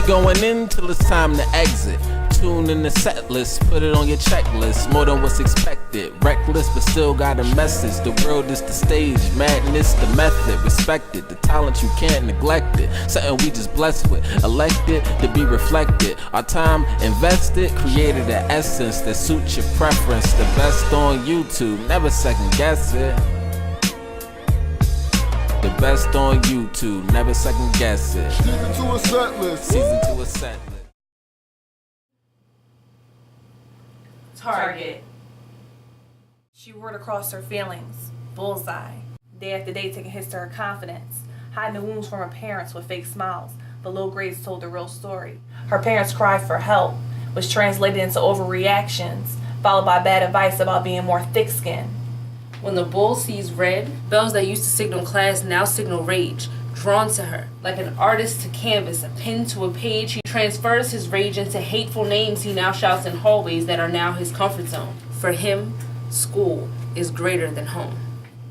going in till it's time to exit. Tune in the set list, put it on your checklist. More than what's expected. Reckless, but still got a message. The world is the stage, madness the method. Respected, the talent you can't neglect it. Something we just blessed with. Elected to be reflected. Our time invested, created an essence that suits your preference. The best on YouTube, never second guess it. The best on YouTube, never second guess it. Season 2 of SETLESS. Season 2 of SETLESS. Target. She roared across her feelings. Bullseye. Day after day taking hits to her confidence. Hiding the wounds from her parents with fake smiles. But low grades told the real story. Her parents' cry for help was translated into overreactions, followed by bad advice about being more thick-skinned. When the bull sees red, bells that used to signal class now signal rage. Drawn to her, like an artist to canvas, a pen to a page, he transfers his rage into hateful names he now shouts in hallways that are now his comfort zone. For him, school is greater than home.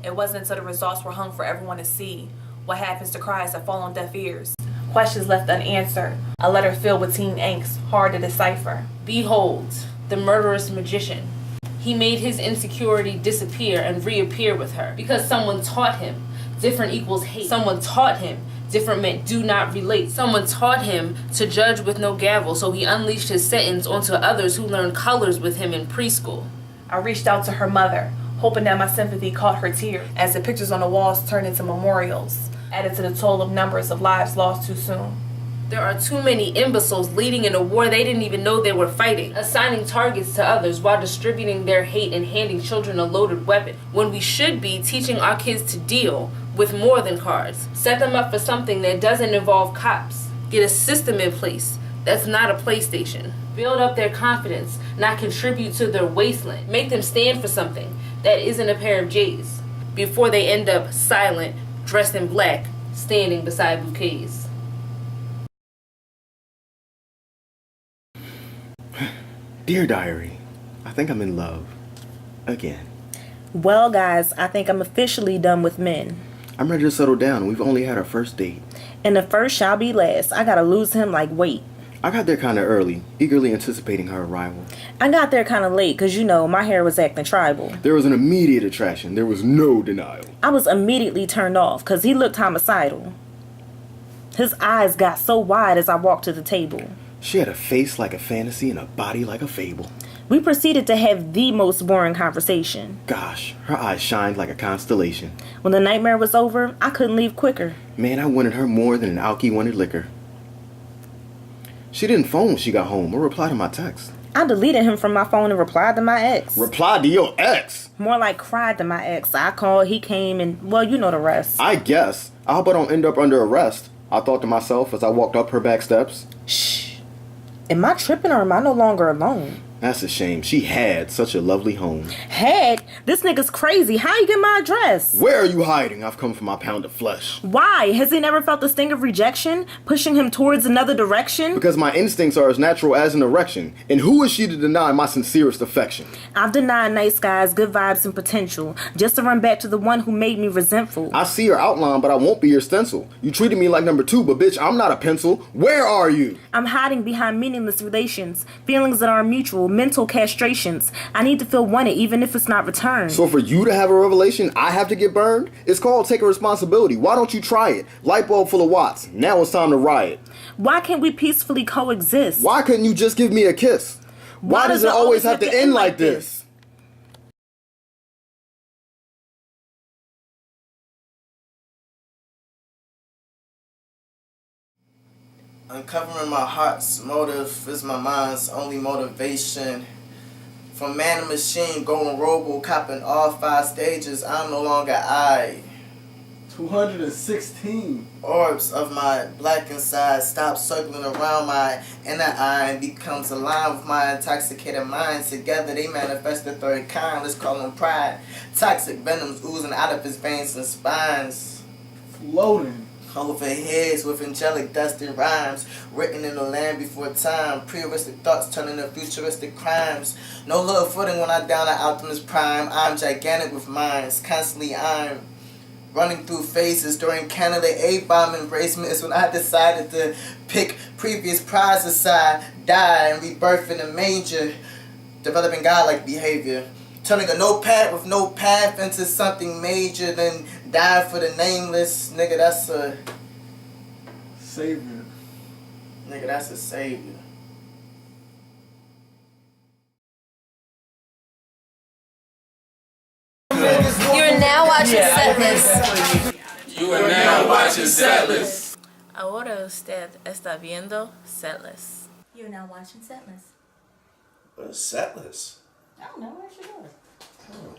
It wasn't until the results were hung for everyone to see what happens to cries that fall on deaf ears. Questions left unanswered, a letter filled with teen angst, hard to decipher. Behold, the murderous magician. He made his insecurity disappear and reappear with her because someone taught him different equals hate. Someone taught him different meant do not relate. Someone taught him to judge with no gavel, so he unleashed his sentence onto others who learned colors with him in preschool. I reached out to her mother, hoping that my sympathy caught her tears, as the pictures on the walls turned into memorials, added to the toll of numbers of lives lost too soon. There are too many imbeciles leading in a war they didn't even know they were fighting, assigning targets to others while distributing their hate and handing children a loaded weapon, when we should be teaching our kids to deal with more than cards. Set them up for something that doesn't involve cops. Get a system in place that's not a PlayStation. Build up their confidence, not contribute to their wasteland. Make them stand for something that isn't a pair of J's, before they end up silent, dressed in black, standing beside bouquets. Dear Diary, I think I'm in love. Again. Well, guys, I think I'm officially done with men. I'm ready to settle down. We've only had our first date. And the first shall be last. I gotta lose him like weight. I got there kind of early, eagerly anticipating her arrival. I got there kind of late because, you know, my hair was acting tribal. There was an immediate attraction. There was no denial. I was immediately turned off because he looked homicidal. His eyes got so wide as I walked to the table. She had a face like a fantasy and a body like a fable. We proceeded to have the most boring conversation. Gosh, her eyes shined like a constellation. When the nightmare was over, I couldn't leave quicker. Man, I wanted her more than an alky wanted liquor. She didn't phone when she got home or reply to my text. I deleted him from my phone and replied to my ex. Replied to your ex? More like cried to my ex. I called, he came, and, well, you know the rest. I guess. I hope I don't end up under arrest, I thought to myself as I walked up her back steps. Shh. Am I tripping or am I no longer alone? That's a shame. She had such a lovely home. Had? This nigga's crazy. How you get my address? Where are you hiding? I've come for my pound of flesh. Why? Has he never felt the sting of rejection, pushing him towards another direction? Because my instincts are as natural as an erection. And who is she to deny my sincerest affection? I've denied nice guys, good vibes, and potential, just to run back to the one who made me resentful. I see your outline, but I won't be your stencil. You treated me like number 2, but bitch, I'm not a pencil. Where are you? I'm hiding behind meaningless relations, feelings that are mutual, mental castrations. I need to feel wanted even if it's not returned. So for you to have a revelation, I have to get burned? It's called taking responsibility. Why don't you try it? Light bulb full of watts. Now it's time to riot. Why can't we peacefully coexist? Why couldn't you just give me a kiss? Why does it always have to end like this? Uncovering my heart's motive is my mind's only motivation. From man to machine, going robo, copping all 5 stages, I'm no longer I. 216. Orbs of my black inside stop circling around my inner eye and becomes aligned with my intoxicated mind. Together they manifest the third kind, let's call them pride. Toxic venoms oozing out of his veins and spines. Floating. Over heads with angelic dust and rhymes, written in the land before time. Pre-aristic thoughts turning to futuristic crimes. No little footing when I down an Optimus Prime. I'm gigantic with minds, constantly I'm running through phases. During Canada A-bomb embracement is when I decided to pick previous prize aside, die and rebirth in a manger, developing godlike behavior. Turning a notepad with no path into something major, then die for the nameless. Nigga, that's a Savior. Nigga, that's a savior. You're now watching SETLESS. You are now watching SETLESS. Ahora usted está viendo SETLESS. You're now watching SETLESS. What is SETLESS? I don't know. What you doing?